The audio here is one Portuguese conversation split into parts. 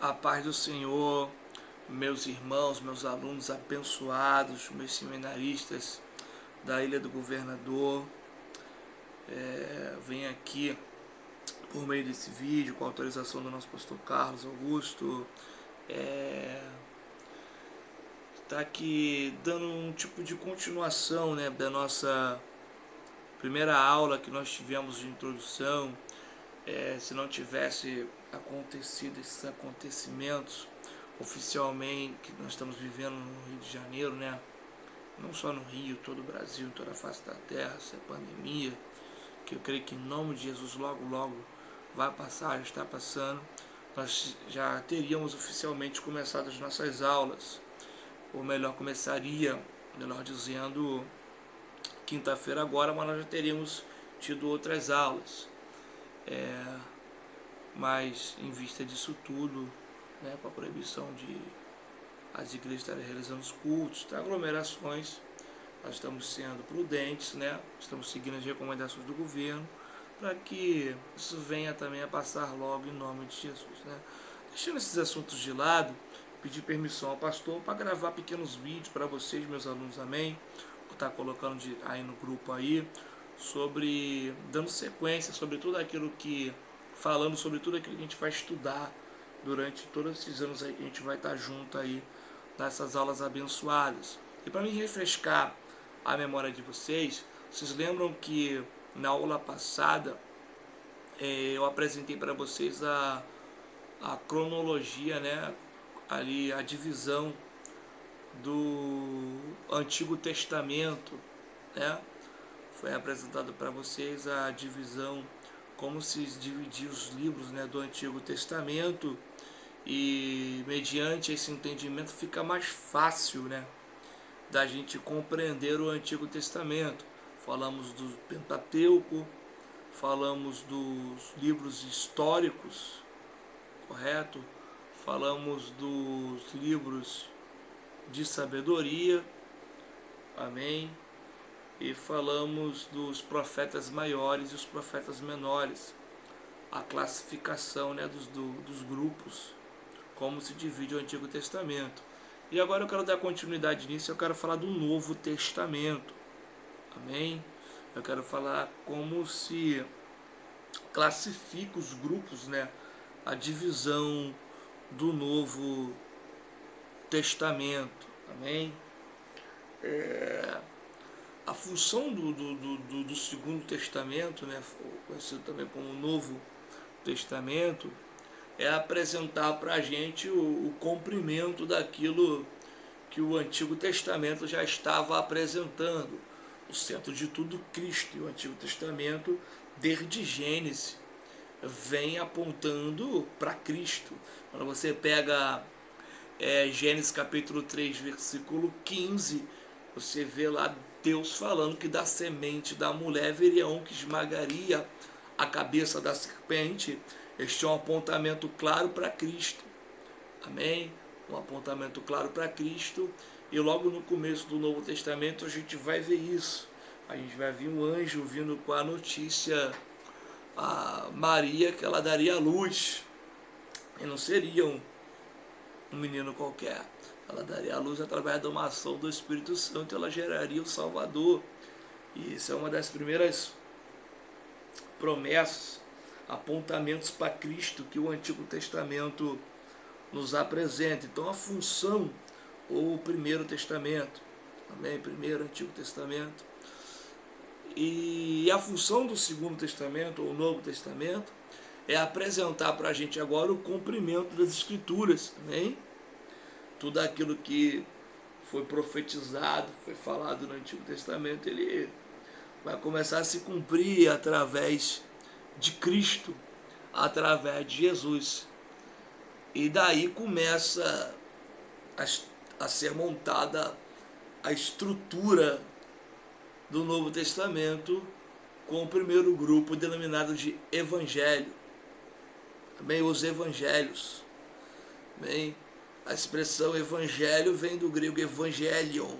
A paz do Senhor, meus irmãos, meus alunos abençoados, meus seminaristas da Ilha do Governador. Venho aqui por meio desse vídeo, com a autorização do nosso pastor Carlos Augusto, está aqui dando um tipo de continuação, né, da nossa primeira aula que nós tivemos de introdução. Se não tivesse acontecido esses acontecimentos oficialmente que nós estamos vivendo no Rio de Janeiro, né? Não só no Rio, todo o Brasil, em toda a face da terra, essa pandemia, que eu creio que em nome de Jesus logo vai passar, já está passando, nós já teríamos oficialmente começado as nossas aulas, ou melhor, começaria, melhor dizendo, quinta-feira agora, mas nós já teríamos tido outras aulas. Mas em vista disso tudo, né, com a proibição de as igrejas estarem realizando os cultos, aglomerações, nós estamos sendo prudentes, né, estamos seguindo as recomendações do governo, para que isso venha também a passar logo em nome de Jesus, né. Deixando esses assuntos de lado, pedir permissão ao pastor para gravar pequenos vídeos para vocês, meus alunos, amém? Vou estar colocando aí no grupo aí, dando sequência sobre tudo aquilo que, falando sobre tudo aquilo que a gente vai estudar durante todos esses anos aí que a gente vai estar junto aí nessas aulas abençoadas. E para me refrescar a memória de vocês lembram que na aula passada eu apresentei para vocês a cronologia, né, ali a divisão do Antigo Testamento, né? Foi apresentado para vocês a divisão, como se dividir os livros, né, do Antigo Testamento, e mediante esse entendimento fica mais fácil, né, da gente compreender o Antigo Testamento. Falamos do Pentateuco, falamos dos livros históricos, correto? Falamos dos livros de sabedoria, amém? E falamos dos profetas maiores e os profetas menores, a classificação, né, dos grupos, como se divide o Antigo Testamento. E agora eu quero dar continuidade nisso, eu quero falar do Novo Testamento, amém? Eu quero falar como se classifica os grupos, né, a divisão do Novo Testamento, amém? A função do Segundo Testamento, né, conhecido também como Novo Testamento, é apresentar para a gente o cumprimento daquilo que o Antigo Testamento já estava apresentando. O centro de tudo, Cristo. E o Antigo Testamento, desde Gênesis, vem apontando para Cristo. Quando você pega Gênesis capítulo 3, versículo 15, você vê lá Deus falando que da semente da mulher viria um que esmagaria a cabeça da serpente. Este é um apontamento claro para Cristo, amém? Um apontamento claro para Cristo. E logo no começo do Novo Testamento a gente vai ver isso. A gente vai ver um anjo vindo com a notícia a Maria que ela daria à luz, e não seria um menino qualquer. Ela daria à luz através de uma ação do Espírito Santo, ela geraria o Salvador. E isso é uma das primeiras promessas, apontamentos para Cristo que o Antigo Testamento nos apresenta. Então a função, ou o Primeiro Testamento, também primeiro Antigo Testamento, e a função do Segundo Testamento, ou Novo Testamento, é apresentar para a gente agora o cumprimento das Escrituras, amém? Tudo aquilo que foi profetizado, foi falado no Antigo Testamento, ele vai começar a se cumprir através de Cristo, através de Jesus. E daí começa a ser montada a estrutura do Novo Testamento, com o primeiro grupo denominado de Evangelho. Também os Evangelhos. Bem, a expressão Evangelho vem do grego Evangelion,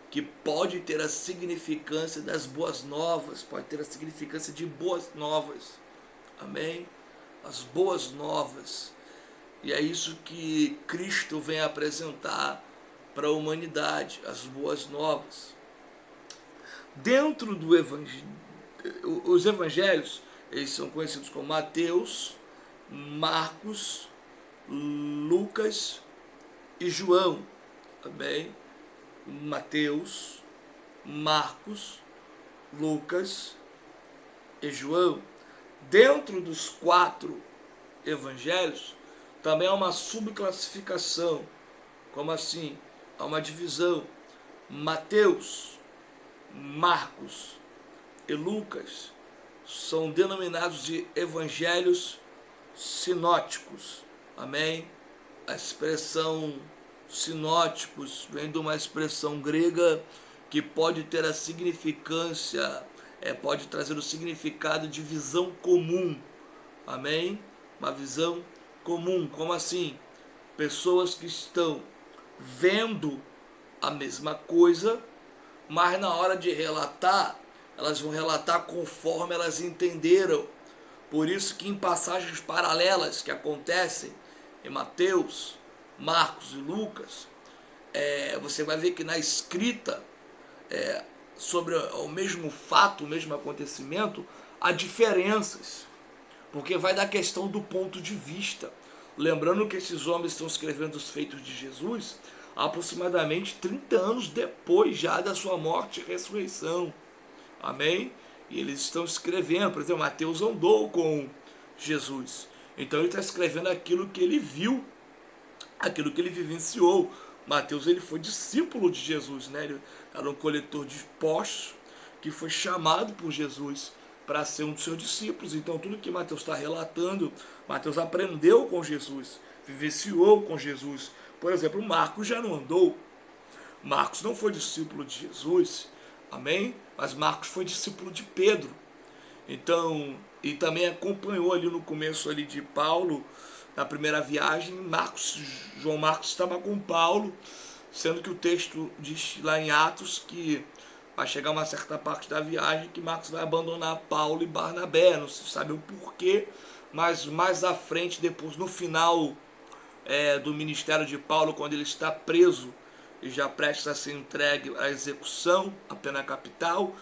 que pode ter a significância das boas novas, pode ter a significância de boas novas. Amém? As boas novas. E é isso que Cristo vem apresentar para a humanidade, as boas novas. Dentro do os evangelhos, eles são conhecidos como Mateus, Marcos, Lucas e João. Também Mateus, Marcos, Lucas e João. Dentro dos 4 evangelhos, também há uma subclassificação. Como assim? Há uma divisão. Mateus, Marcos e Lucas são denominados de evangelhos sinóticos. Amém? A expressão sinóticos vem de uma expressão grega que pode ter a significância, pode trazer o significado de visão comum. Amém? Uma visão comum. Como assim? Pessoas que estão vendo a mesma coisa, mas na hora de relatar, elas vão relatar conforme elas entenderam. Por isso que em passagens paralelas que acontecem em Mateus, Marcos e Lucas, você vai ver que na escrita sobre o mesmo fato, o mesmo acontecimento, há diferenças, porque vai da questão do ponto de vista. Lembrando que esses homens estão escrevendo os feitos de Jesus aproximadamente 30 anos depois já da sua morte e ressurreição. Amém? E eles estão escrevendo, por exemplo, Mateus andou com Jesus. Então ele está escrevendo aquilo que ele viu, aquilo que ele vivenciou. Mateus, ele foi discípulo de Jesus, né? Ele era um coletor de impostos que foi chamado por Jesus para ser um dos seus discípulos. Então tudo que Mateus está relatando, Mateus aprendeu com Jesus, vivenciou com Jesus. Por exemplo, Marcos já não andou. Marcos não foi discípulo de Jesus, amém? Mas Marcos foi discípulo de Pedro. Então, e também acompanhou ali no começo ali de Paulo, na primeira viagem. João Marcos estava com Paulo, sendo que o texto diz lá em Atos que vai chegar uma certa parte da viagem que Marcos vai abandonar Paulo e Barnabé. Não se sabe o porquê, mas mais à frente, depois, no final do ministério de Paulo, quando ele está preso e já prestes a ser entregue à execução, a pena capital,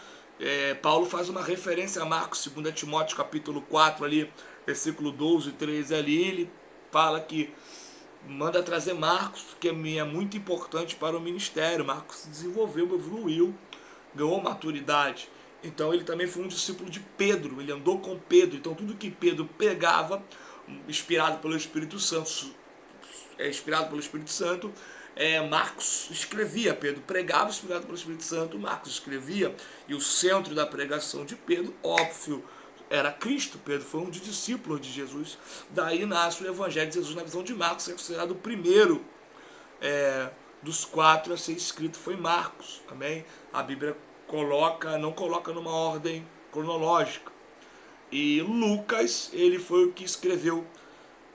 Paulo faz uma referência a Marcos, 2 Timóteo capítulo 4, ali, versículo 12 e 13 ali, ele fala que manda trazer Marcos, que é muito importante para o ministério. Marcos se desenvolveu, evoluiu, ganhou maturidade. Então ele também foi um discípulo de Pedro, ele andou com Pedro. Então tudo que Pedro pegava, inspirado pelo Espírito Santo, Marcos escrevia. Pedro pregava, inspirado pelo Espírito Santo, Marcos escrevia. E o centro da pregação de Pedro, óbvio, era Cristo. Pedro foi um dos discípulos de Jesus. Daí nasce o Evangelho de Jesus na visão de Marcos, é considerado o primeiro dos 4 a ser escrito, foi Marcos. Amém? A Bíblia não coloca numa ordem cronológica. E Lucas, ele foi o que escreveu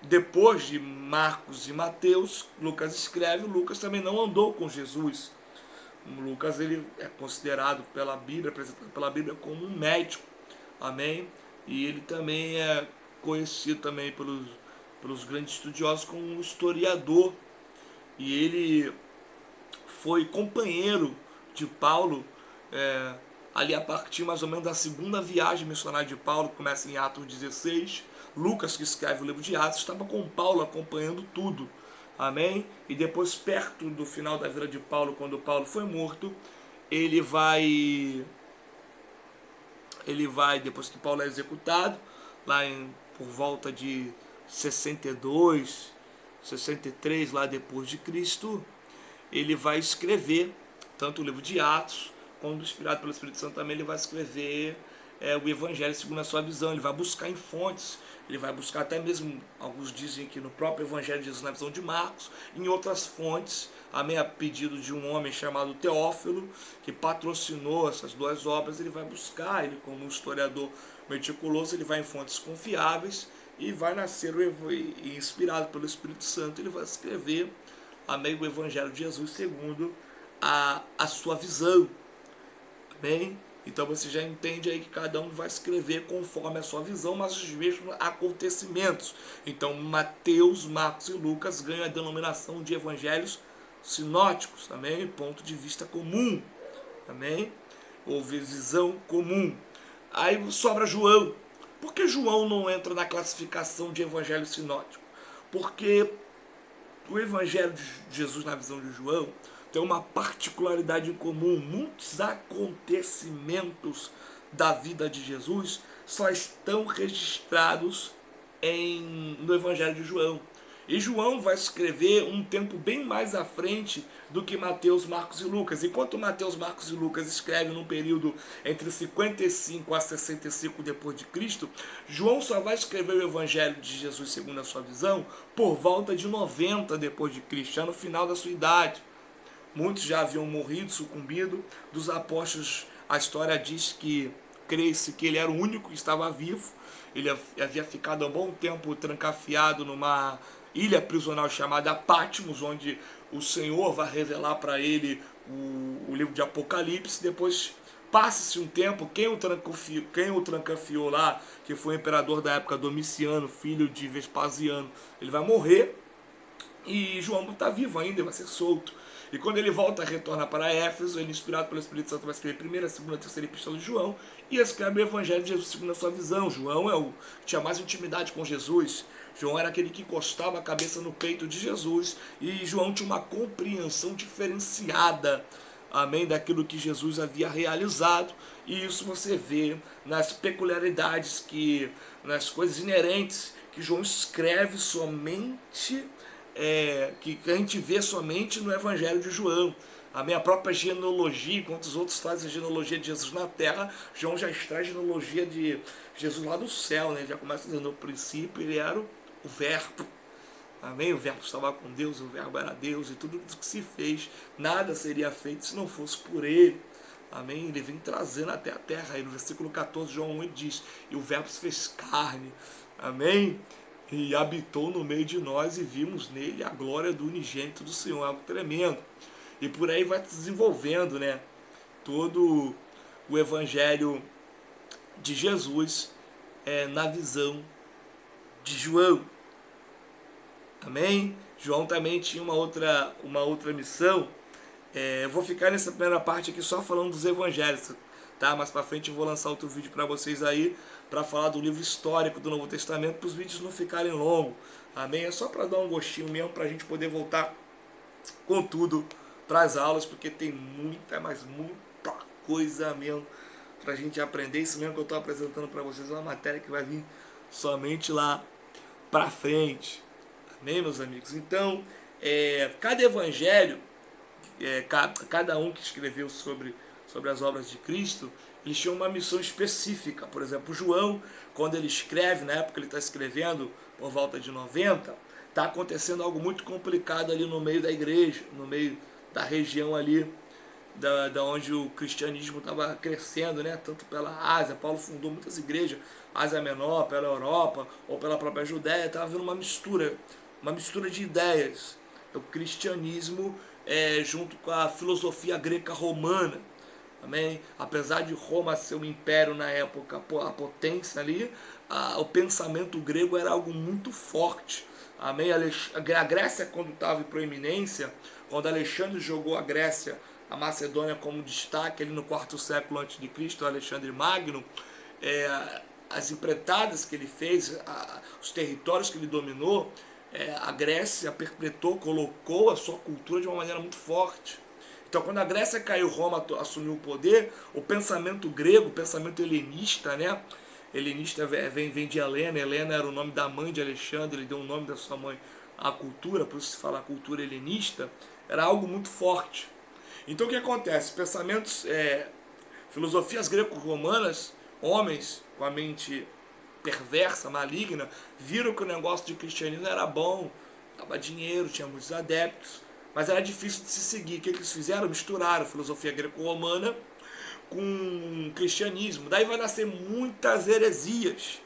depois de Marcos e Mateus. Lucas escreve. Lucas também não andou com Jesus. Lucas, ele é considerado pela Bíblia, apresentado pela Bíblia como um médico. Amém? E ele também é conhecido também pelos grandes estudiosos como um historiador. E ele foi companheiro de Paulo ali a partir mais ou menos da segunda viagem missionária de Paulo, que começa em Atos 16. Lucas, que escreve o livro de Atos, estava com Paulo acompanhando tudo. Amém? E depois, perto do final da vida de Paulo, quando Paulo foi morto, ele vai, depois que Paulo é executado, por volta de 62, 63, lá depois de Cristo, ele vai escrever tanto o livro de Atos, quando inspirado pelo Espírito Santo também, ele vai escrever o Evangelho segundo a sua visão. Ele vai buscar em fontes, ele vai buscar até mesmo, alguns dizem que no próprio Evangelho de Jesus na visão de Marcos, em outras fontes, a pedido de um homem chamado Teófilo, que patrocinou essas 2 obras. Ele vai buscar, ele como um historiador meticuloso, ele vai em fontes confiáveis e vai nascer, inspirado pelo Espírito Santo, ele vai escrever o Evangelho de Jesus segundo a sua visão. Bem, Então você já entende aí que cada um vai escrever conforme a sua visão, mas os mesmos acontecimentos. Então Mateus, Marcos e Lucas ganham a denominação de evangelhos sinóticos, também ponto de vista comum, também ou visão comum. Aí sobra João. Por que João não entra na classificação de evangelho sinótico? Porque o evangelho de Jesus, na visão de João, tem uma particularidade em comum. Muitos acontecimentos da vida de Jesus só estão registrados no evangelho de João. E João vai escrever um tempo bem mais à frente do que Mateus, Marcos e Lucas. Enquanto Mateus, Marcos e Lucas escrevem num período entre 55 a 65 depois de Cristo, João só vai escrever o Evangelho de Jesus segundo a sua visão por volta de 90 depois de Cristo, já no final da sua idade. Muitos já haviam morrido, sucumbido. Dos apóstolos, a história diz que crê-se que ele era o único que estava vivo. Ele havia ficado há um bom tempo trancafiado numa ilha prisional chamada Patmos, onde o Senhor vai revelar para ele o livro de Apocalipse. Depois passa-se um tempo, quem o trancafiou lá, que foi o imperador da época, Domiciano, filho de Vespasiano, ele vai morrer. E João está vivo ainda, vai ser solto. E quando ele volta, retorna para Éfeso, ele, inspirado pelo Espírito Santo, vai escrever a primeira, a segunda, a terceira epístola de João e escreve o Evangelho de Jesus segundo a sua visão. João é o que tinha mais intimidade com Jesus. João era aquele que encostava a cabeça no peito de Jesus. E João tinha uma compreensão diferenciada, amém, daquilo que Jesus havia realizado. E isso você vê nas peculiaridades, nas coisas inerentes que João escreve somente, que a gente vê somente no Evangelho de João. A minha própria genealogia, enquanto os outros fazem a genealogia de Jesus na terra, João já extrai a genealogia de Jesus lá do céu, né? Já começa dizendo, no princípio ele era o verbo. Amém? O verbo estava com Deus, o verbo era Deus, e tudo que se fez, nada seria feito se não fosse por ele. Amém? Ele vem trazendo até a terra. Aí no versículo 14, João 1 diz, e o verbo se fez carne. Amém? E habitou no meio de nós e vimos nele a glória do unigênito do Senhor, algo tremendo. E por aí vai se desenvolvendo, né, todo o evangelho de Jesus na visão de João. Amém? João também tinha uma outra missão. Eu vou ficar nessa primeira parte aqui só falando dos evangelhos, tá? Mais para frente eu vou lançar outro vídeo para vocês aí, para falar do livro histórico do Novo Testamento, para os vídeos não ficarem longos. Amém? É só para dar um gostinho mesmo, para a gente poder voltar com tudo para as aulas, porque tem muita coisa mesmo para a gente aprender. Isso mesmo que eu estou apresentando para vocês é uma matéria que vai vir somente lá para frente. Amém, meus amigos? Então, cada evangelho, cada um que escreveu sobre as obras de Cristo, eles tinham uma missão específica. Por exemplo, João, quando ele escreve, na época ele está escrevendo por volta de 90, está acontecendo algo muito complicado ali no meio da igreja, no meio da região ali, da onde o cristianismo estava crescendo, né? Tanto pela Ásia. Paulo fundou muitas igrejas, Ásia Menor, pela Europa ou pela própria Judéia. Estava havendo uma mistura de ideias. O cristianismo junto com a filosofia greca romana. Amém? Apesar de Roma ser um império na época, a potência ali, o pensamento grego era algo muito forte. Amém? A Grécia, quando estava em proeminência, quando Alexandre jogou a Grécia, a Macedônia como destaque ali no 4º século a.C., Alexandre Magno, as empreitadas que ele fez, os territórios que ele dominou, a Grécia perpetuou, colocou a sua cultura de uma maneira muito forte. Então, quando a Grécia caiu, Roma assumiu o poder, o pensamento grego, o pensamento helenista, né? Helenista vem de Helena. Helena era o nome da mãe de Alexandre, ele deu o nome da sua mãe à cultura, por isso se fala cultura helenista, era algo muito forte. Então, o que acontece? Pensamentos, filosofias greco-romanas, homens com a mente perversa, maligna, viram que o negócio de cristianismo era bom, dava dinheiro, tinha muitos adeptos, mas era difícil de se seguir. O que eles fizeram? Misturaram filosofia greco-romana com cristianismo. Daí vai nascer muitas heresias.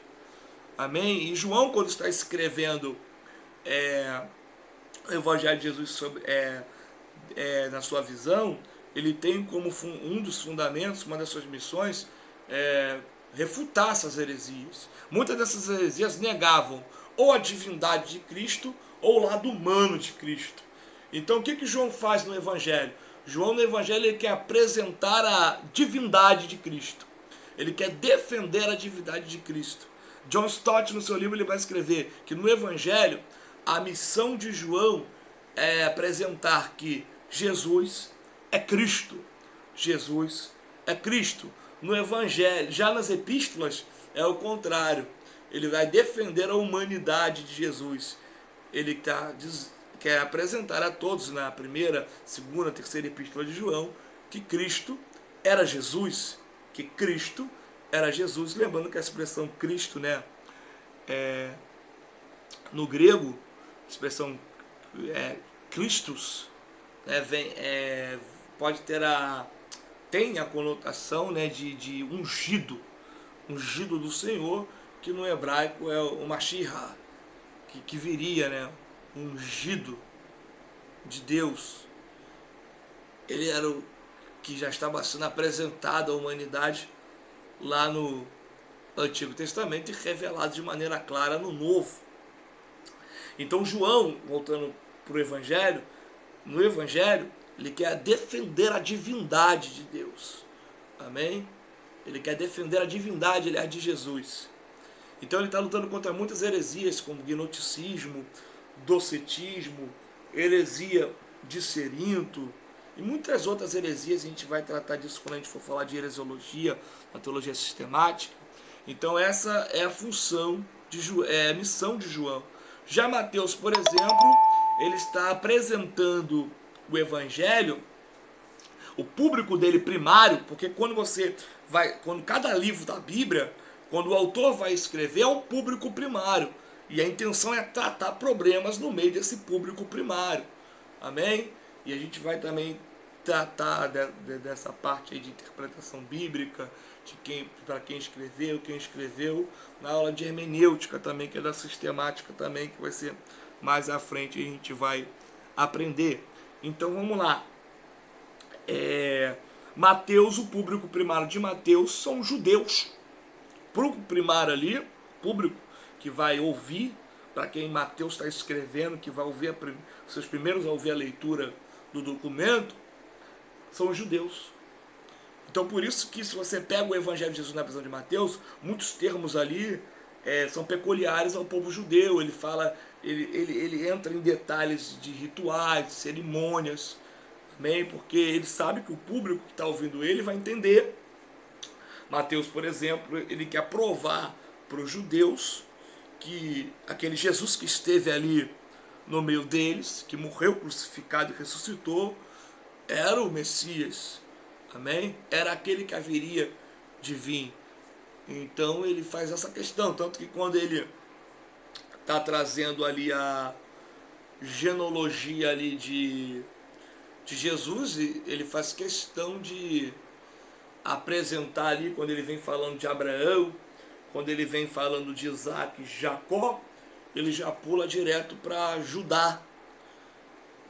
Amém? E João, quando está escrevendo o Evangelho de Jesus na sua visão, ele tem como um dos fundamentos, uma das suas missões, refutar essas heresias. Muitas dessas heresias negavam ou a divindade de Cristo ou o lado humano de Cristo. Então o que João faz no Evangelho? João no Evangelho ele quer apresentar a divindade de Cristo. Ele quer defender a divindade de Cristo. John Stott, no seu livro, ele vai escrever que no Evangelho a missão de João é apresentar que Jesus é Cristo. Jesus é Cristo. No Evangelho, já nas epístolas, é o contrário. Ele vai defender a humanidade de Jesus. Ele quer apresentar a todos, na primeira, segunda, terceira epístola de João, que Cristo era Jesus. Que Cristo era Jesus. Lembrando que a expressão Cristo, né, no grego, a expressão Christus, né, pode ter tem a conotação, né, de ungido do Senhor, que no hebraico é o Mashiach, que viria, né, ungido de Deus. Ele era o que já estava sendo apresentado à humanidade lá no Antigo Testamento e revelado de maneira clara no Novo. Então João, voltando para o Evangelho, no Evangelho ele quer defender a divindade de Deus. Amém? Ele quer defender a divindade, ele é de Jesus. Então ele está lutando contra muitas heresias, como gnosticismo, docetismo, heresia de Cerinto e muitas outras heresias. A gente vai tratar disso quando a gente for falar de heresiologia, na teologia sistemática. Então essa é a função, a missão de João. Já Mateus, por exemplo, ele está apresentando o Evangelho, o público dele primário, porque quando cada livro da Bíblia, quando o autor vai escrever, é um público primário. E a intenção é tratar problemas no meio desse público primário. Amém? E a gente vai também tratar dessa parte aí de interpretação bíblica, para quem escreveu, na aula de hermenêutica também, que é da sistemática também, que vai ser mais à frente a gente vai aprender. Então vamos lá. Mateus, o público primário de Mateus são judeus. O público primário ali, público que vai ouvir, para quem Mateus está escrevendo, que vai ouvir seus primeiros a ouvir a leitura do documento, são os judeus. Então por isso que se você pega o Evangelho de Jesus na visão de Mateus, muitos termos ali são peculiares ao povo judeu. Ele fala, ele entra em detalhes de rituais, de cerimônias, amém? Porque ele sabe que o público que está ouvindo ele vai entender. Mateus, por exemplo, ele quer provar para os judeus que aquele Jesus que esteve ali no meio deles, que morreu crucificado e ressuscitou, era o Messias, amém? Era aquele que haveria de vir. Então ele faz essa questão, tanto que quando ele está trazendo ali a genealogia ali de Jesus, ele faz questão de apresentar ali, quando ele vem falando de Abraão, quando ele vem falando de Isaac e Jacó, ele já pula direto para Judá,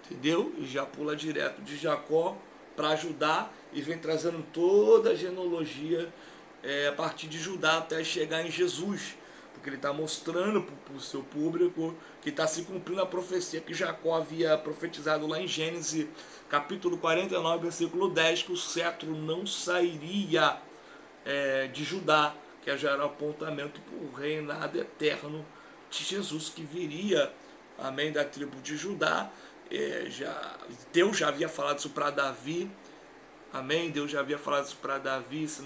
entendeu? E já pula direto de Jacó para Judá e vem trazendo toda a genealogia a partir de Judá até chegar em Jesus, porque ele está mostrando para o seu público que está se cumprindo a profecia que Jacó havia profetizado lá em Gênesis capítulo 49, versículo 10, que o cetro não sairia de Judá, que já era o apontamento para o reinado eterno de Jesus, que viria, amém, da tribo de Judá. Deus já havia falado isso para Davi, amém, Deus já havia falado isso para Davi, se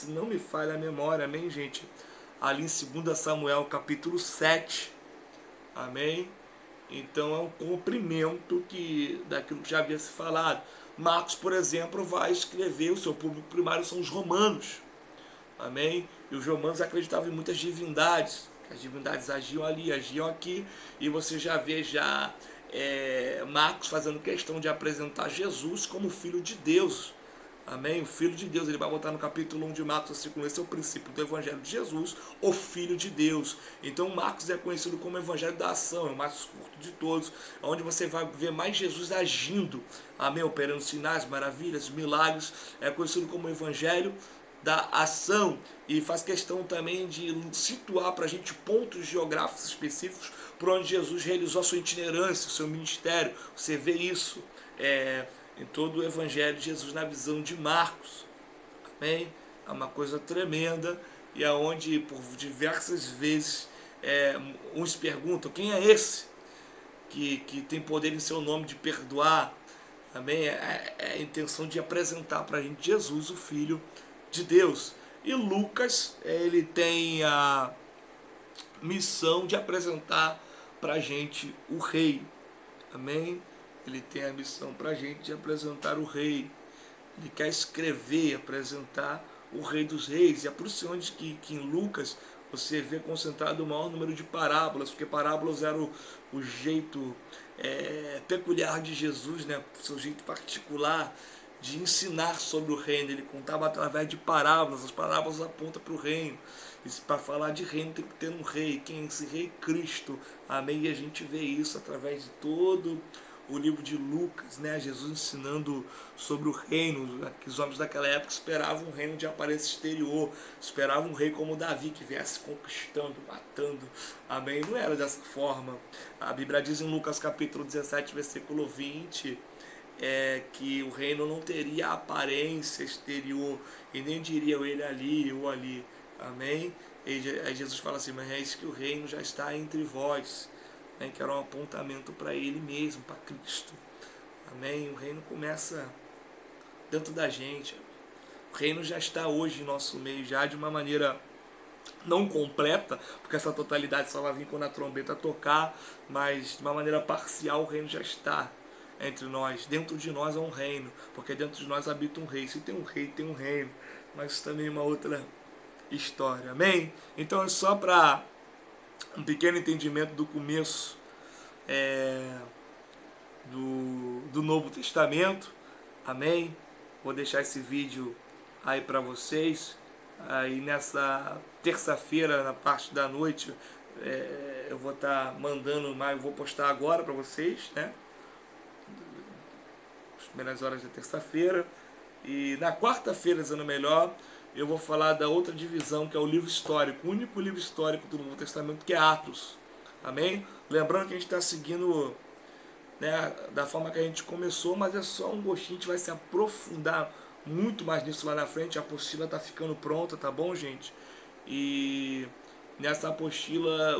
não me falha a memória, amém, gente, ali em 2 Samuel capítulo 7, amém. Então é um cumprimento daquilo que já havia se falado. Marcos, por exemplo, vai escrever, o seu público primário são os romanos, amém? E os romanos acreditavam em muitas divindades, as divindades agiam ali, agiam aqui, e você já vê Marcos fazendo questão de apresentar Jesus como Filho de Deus, Amém? O Filho de Deus, ele vai botar no capítulo 1 de Marcos, versículo 1, esse é o princípio do Evangelho de Jesus, o Filho de Deus. Então Marcos é conhecido como o Evangelho da ação, é o mais curto de todos, onde você vai ver mais Jesus agindo, amém? Operando sinais, maravilhas, milagres, é conhecido como o Evangelho da ação, e faz questão também de situar para a gente pontos geográficos específicos por onde Jesus realizou a sua itinerância, o seu ministério. Você vê isso em todo o Evangelho de Jesus na visão de Marcos. Amém? É uma coisa tremenda, e aonde por diversas vezes uns perguntam: quem é esse que tem poder em seu nome de perdoar? Amém? É a intenção de apresentar para a gente Jesus, o Filho de Deus. E Lucas, ele tem a missão de apresentar para a gente o Rei. Amém? Ele tem a missão para a gente de apresentar o Rei. Ele quer escrever, apresentar o Rei dos Reis. E é por isso que em Lucas você vê concentrado o maior número de parábolas, porque parábolas era o jeito peculiar de Jesus, né? O seu jeito particular de ensinar sobre o reino. Ele contava através de parábolas, as parábolas apontam para o reino. E para falar de reino tem que ter um rei. Quem é esse rei? Cristo. Amém? E a gente vê isso através de todo o livro de Lucas, né? Jesus ensinando sobre o reino. Os homens daquela época esperavam um reino de aparência exterior, esperavam um rei como Davi, que viesse conquistando, matando. Amém? Não era dessa forma. A Bíblia diz em Lucas capítulo 17, versículo 20, que o reino não teria aparência exterior, e nem diria ele ali ou ali. Amém? E aí Jesus fala assim: mas é isso que o reino já está entre vós, né? Que era um apontamento para ele mesmo, para Cristo. Amém? O reino começa dentro da gente. O reino já está hoje em nosso meio, já de uma maneira não completa, porque essa totalidade só vai vir quando a trombeta tocar, mas de uma maneira parcial o reino já está entre nós. Dentro de nós é um reino, porque dentro de nós habita um rei. Se tem um rei, tem um reino, mas isso também é uma outra história. Amém? Então é só para um pequeno entendimento do começo do Novo Testamento. Amém? Vou deixar esse vídeo aí para vocês. Aí nessa terça-feira, na parte da noite, eu vou estar mandando, mas eu vou postar agora para vocês, né? As primeiras horas da terça-feira. E na quarta-feira, dizendo melhor, eu vou falar da outra divisão, que é o livro histórico, o único livro histórico do Novo Testamento, que é Atos. Amém? Lembrando que a gente está seguindo, né, da forma que a gente começou, mas é só um gostinho, a gente vai se aprofundar muito mais nisso lá na frente. A apostila está ficando pronta, tá bom, gente? E nessa apostila,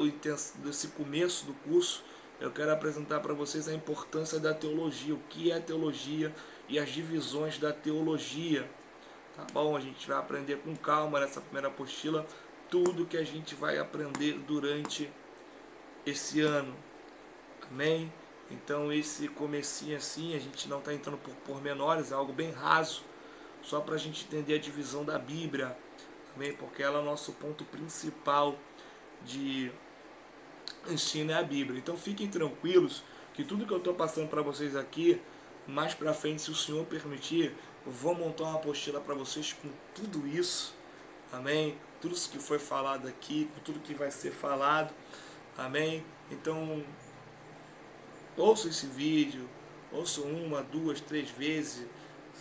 desse começo do curso, eu quero apresentar para vocês a importância da teologia, o que é teologia e as divisões da teologia. Tá bom? A gente vai aprender com calma nessa primeira apostila tudo que a gente vai aprender durante esse ano. Amém? Então esse comecinho assim, a gente não está entrando por pormenores, é algo bem raso, só para a gente entender a divisão da Bíblia. Amém? Porque ela é o nosso ponto principal de ensino, é a Bíblia. Então fiquem tranquilos que tudo que eu estou passando para vocês aqui, mais para frente, se o Senhor permitir, eu vou montar uma apostila para vocês com tudo isso. Amém? Tudo isso que foi falado aqui, com tudo que vai ser falado. Amém? Então ouça esse vídeo, ouça 1, 2, 3 vezes,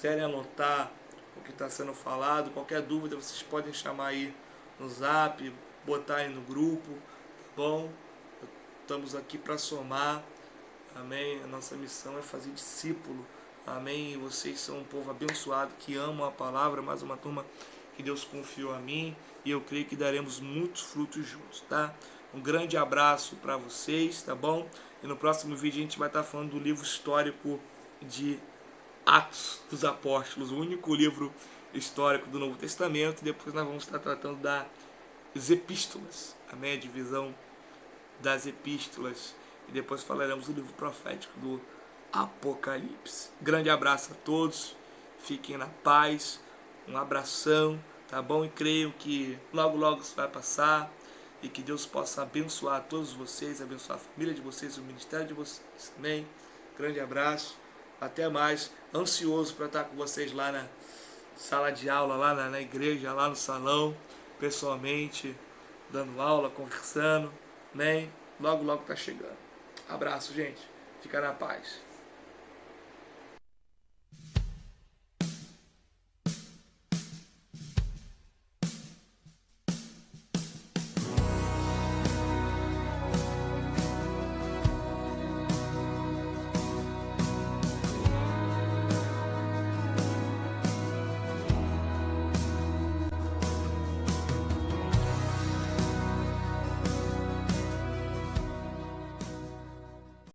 querem anotar o que está sendo falado. Qualquer dúvida vocês podem chamar aí no zap, botar aí no grupo, tá bom? Estamos aqui para somar, amém? A nossa missão é fazer discípulo, amém? E vocês são um povo abençoado que amam a palavra, mais uma turma que Deus confiou a mim, e eu creio que daremos muitos frutos juntos, tá? Um grande abraço para vocês, tá bom? E no próximo vídeo a gente vai estar falando do livro histórico de Atos dos Apóstolos, o único livro histórico do Novo Testamento. E depois nós vamos estar tratando das epístolas, amém? A divisão das epístolas. E depois falaremos do livro profético do Apocalipse. Grande abraço a todos, fiquem na paz, um abração, tá bom? E creio que logo logo isso vai passar, e que Deus possa abençoar todos vocês, abençoar a família de vocês, o ministério de vocês também. Grande abraço, até mais, ansioso para estar com vocês lá sala de aula lá na igreja, lá no salão, pessoalmente, dando aula, conversando, né? Logo, logo tá chegando. Abraço, gente. Fica na paz.